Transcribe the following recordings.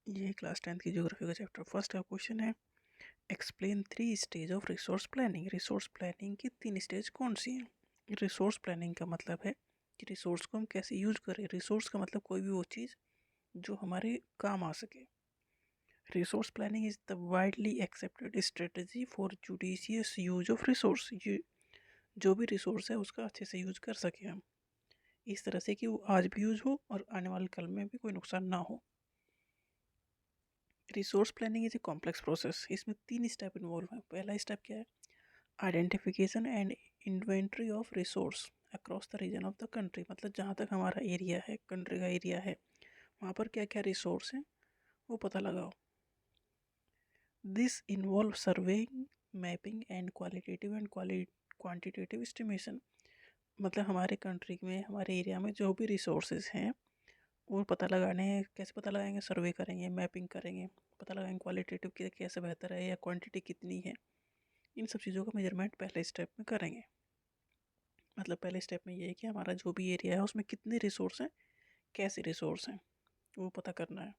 ये class 10th की geography का चैप्टर फर्स्ट का क्वेश्चन है। Explain 3 stage of resource planning. Resource planning की 3 स्टेज कौन सी हैं? रिसोर्स प्लानिंग का मतलब है कि रिसोर्स को हम कैसे यूज करें। रिसोर्स का मतलब कोई भी वो चीज़ जो हमारे काम आ सके। Resource planning is the widely accepted strategy for judicious use of resource. ये जो भी रिसोर्स है उसका अच्छे से यूज कर सके हम, इस तरह से कि वो आज भी यूज हो और आने वाले कल में भी कोई नुकसान ना हो। Resource planning is a complex process. इसमें 3 स्टेप इन्वॉल्व हैं। पहला स्टेप क्या है? Identification and inventory of resource across the region of the country. मतलब जहाँ तक हमारा एरिया है, कंट्री का एरिया है, वहाँ पर क्या क्या रिसोर्स हैं वो पता लगाओ। This involve surveying, mapping and qualitative and quantitative estimation. मतलब हमारे कंट्री में, हमारे एरिया में जो भी रिसोर्सेज हैं वो पता लगाने हैं। कैसे पता लगाएंगे? सर्वे करेंगे, मैपिंग करेंगे, पता लगाएंगे क्वालिटेटिव के कैसे बेहतर है या क्वांटिटी कितनी है। इन सब चीज़ों का मेजरमेंट पहले स्टेप में करेंगे। मतलब पहले स्टेप में ये है कि हमारा जो भी एरिया है उसमें कितने रिसोर्स हैं, कैसे रिसोर्स हैं, वो पता करना है।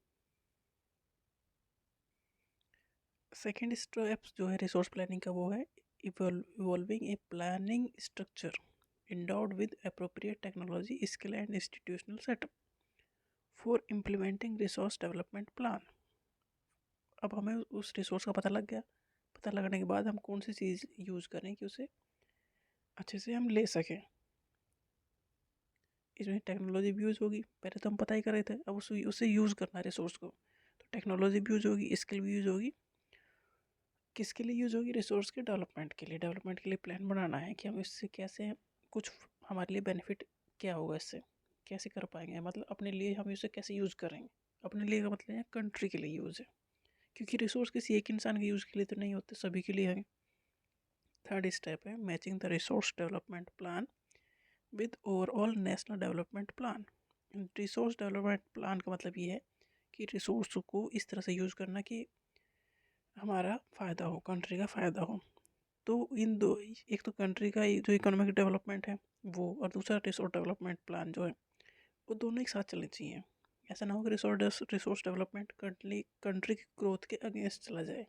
सेकेंड स्टेप जो है रिसोर्स प्लानिंग का वो है evolving a planning structure endowed with appropriate technology, skill and institutional setup for implementing resource development plan। अब हमें उस रिसोर्स का पता लग गया। पता लगने के बाद हम कौन सी चीज़ यूज़ करें कि उसे अच्छे से हम ले सकें। इसमें टेक्नोलॉजी भी यूज़ होगी। पहले तो हम पता ही कर रहे थे, अब उसे यूज़ करना है रिसोर्स को, तो टेक्नोलॉजी भी यूज़ होगी, स्किल भी यूज़ होगी। किसके लिए यूज़ होगी? रिसोर्स के डेवलपमेंट के लिए। डेवलपमेंट के लिए प्लान बनाना है कि हम इससे कैसे, कुछ हमारे लिए बेनिफिट क्या होगा, इससे कैसे कर पाएंगे, मतलब अपने लिए हम इसे कैसे यूज़ करेंगे। अपने लिए का मतलब है कंट्री के लिए यूज़ है, क्योंकि रिसोर्स किसी एक इंसान के यूज़ के लिए तो नहीं होते, सभी के लिए है। थर्ड स्टेप है matching the resource development plan with overall national development plan. Resource development plan का मतलब ये है कि रिसोर्स को इस तरह से यूज़ करना कि हमारा फ़ायदा हो, कंट्री का फ़ायदा हो। तो इन दो, एक तो कंट्री का जो इकोनॉमिक डेवलपमेंट है वो, और दूसरा रिसोर्स डेवलपमेंट प्लान जो है, वो दोनों एक साथ चलने चाहिए। ऐसा ना हो कि रिसोर्स डेवलपमेंट कंट्री की ग्रोथ के अगेंस्ट चला जाए।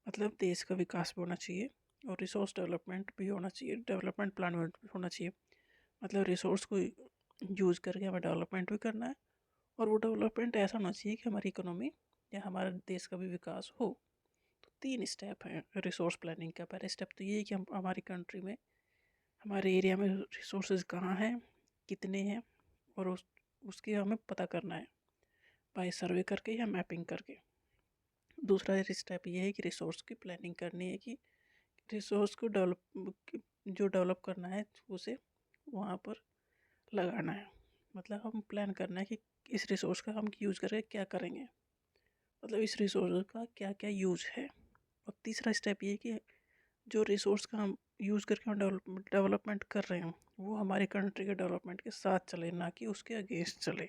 मतलब देश का विकास भी होना चाहिए और रिसोर्स डेवलपमेंट भी होना चाहिए, डेवलपमेंट प्लान भी होना चाहिए। मतलब रिसोर्स को यूज़ करके हमें डेवलपमेंट भी करना है, और वो डेवलपमेंट ऐसा होना चाहिए कि हमारी इकोनॉमी या हमारे देश का भी विकास हो। तो 3 स्टेप हैं रिसोर्स प्लानिंग का। पहला स्टेप तो ये है कि हम हमारी कंट्री में, हमारे एरिया में रिसोर्सेज कहाँ हैं, कितने हैं, और उसके हमें पता करना है बाय सर्वे करके या मैपिंग करके। दूसरा स्टेप ये है कि रिसोर्स की प्लानिंग करनी है कि रिसोर्स को डेवलप करना है उसे वहाँ पर लगाना है। मतलब हम प्लान करना है कि इस रिसोर्स का हम यूज़ करके क्या करेंगे, मतलब इस रिसोर्स का क्या क्या यूज़ है। और तीसरा स्टेप ये है कि जो रिसोर्स का हम यूज़ करके हम डेवलपमेंट कर रहे हैं वो हमारे कंट्री के डेवलपमेंट के साथ चले, ना कि उसके अगेंस्ट चले।